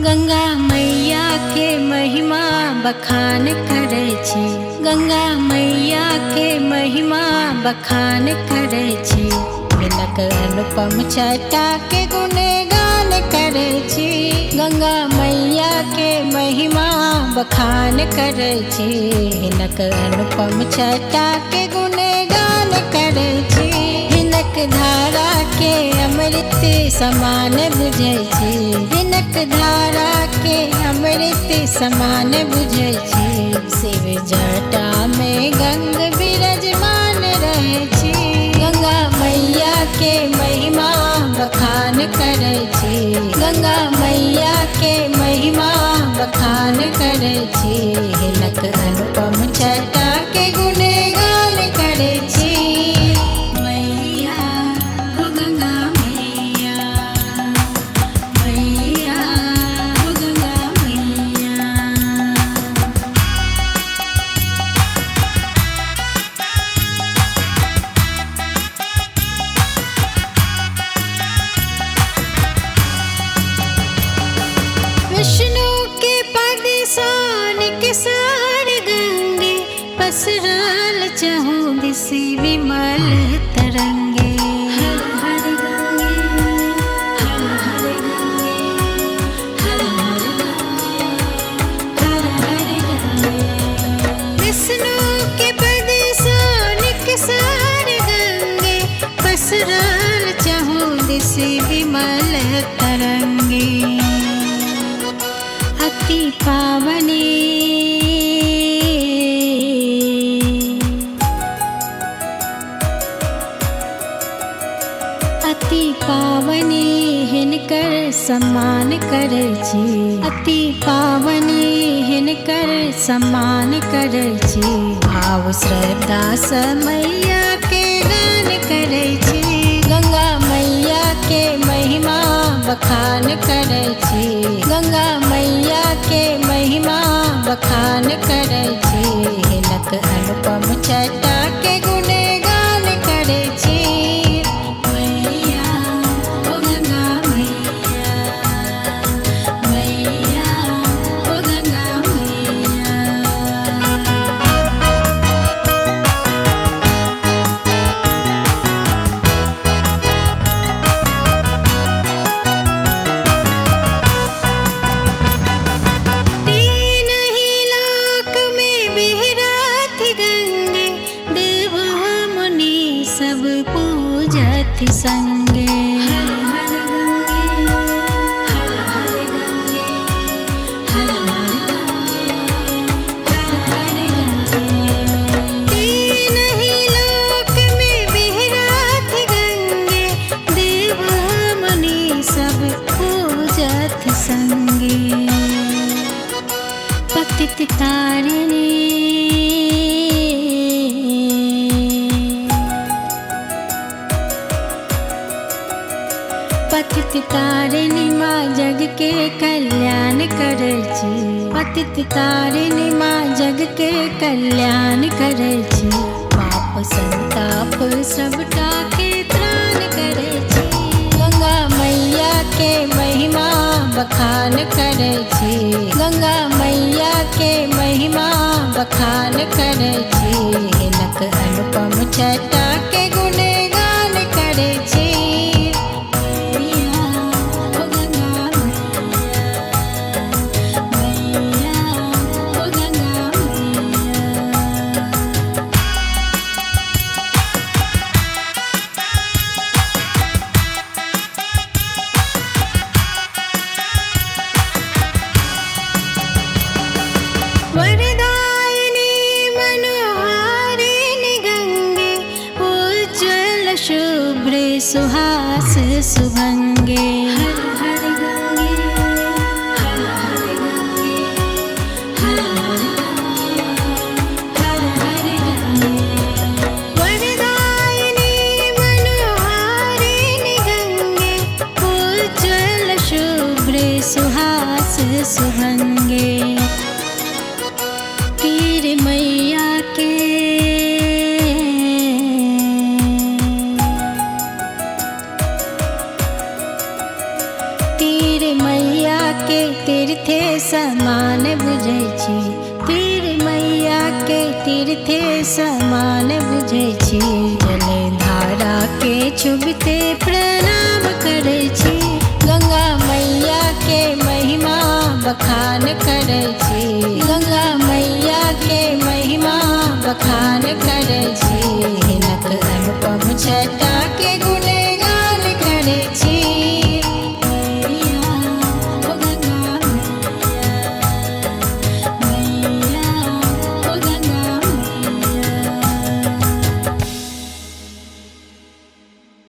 गंगा मैया के महिमा बखान करे छी। गंगा मैया के महिमा बखान करे छी। हिनक अनुपम छटा के गुणगान करे छी। गंगा मैया के महिमा बखान करे छी। हिनक अनुपम छटा के गुणगान करे छी। हिनक धारा के अमृत समान बुझै छी। हिनक धारा के अमृत समान बुझै छी। शिव जटा में गंग विराजमान रहै छी। गंगा मैया के महिमा बखान करे छी। गंगा मैया के महिमा बखान करे छी। हिनक अनुपम छटा के गुणगान करे छी। विष्णु के पद सोनिक सार गंगे पसरल चहु दिशि विमल तरंगे। हर हर गंगे हर हर गंगे हर हर गंगे हर हर गंगे। विष्णु के पद सोनिक सार गंगे पसरल चहु दिशि विमल तरंगे। अति पावनी अति पावनी हिनकर सम्मान करे छी। अति पावनी हिनकर सम्मान करे छी। भाव श्रद्धा से मैया के गान करे छी। गंगा मैया के महिमा बखान करे छी। गंगा मैया के महिमा बखान करे छी। हिनक अनुपम छटा के गुणगान करे छी। मैया ओ गंगा मैया मैया ओ गंगा मैया। तीन ही लोक में विहरत गंगे देव मुनि सब पूजत संगे। हर हर गंगे हर हर गंगे हर हर गंगे। तीन ही लोक में विहरत गंगे देव मुनि सब पूजत संगे। पतित तारिणी पतित तारिणी माँ जग के कल्याण करे छी। पतित तारिणी माँ जग के कल्याण करे छी। पाप संताप सबटा के त्राण करे छी। गंगा मैया के महिमा बखान करे छी। गंगा मैया के महिमा बखान करे छी। हिनक अनुपम छटा के गुणगान करे छी। मैया ओ गंगा मैया मैया ओ गंगा मैया। वरदायिनी मनोहारिणी गंगे उज्ज्वल शुभ्रे सुहास सुभंगे। हर हर गंगे हर हर गंगे हर हर गंगे हर हर गंगे। वरदायिनी मनोहारिणी गंगे उज्ज्वल शुभ्रे सुहास सुभंगे। तीर मैया के तीर मैया के तीर्थे समान बुझै छी, तीर मैया के तीर्थे समान बुझै छी। जलधारा के छुबते प्रणाम करै छी, गंगा मैया के महिमा बखान करै छी।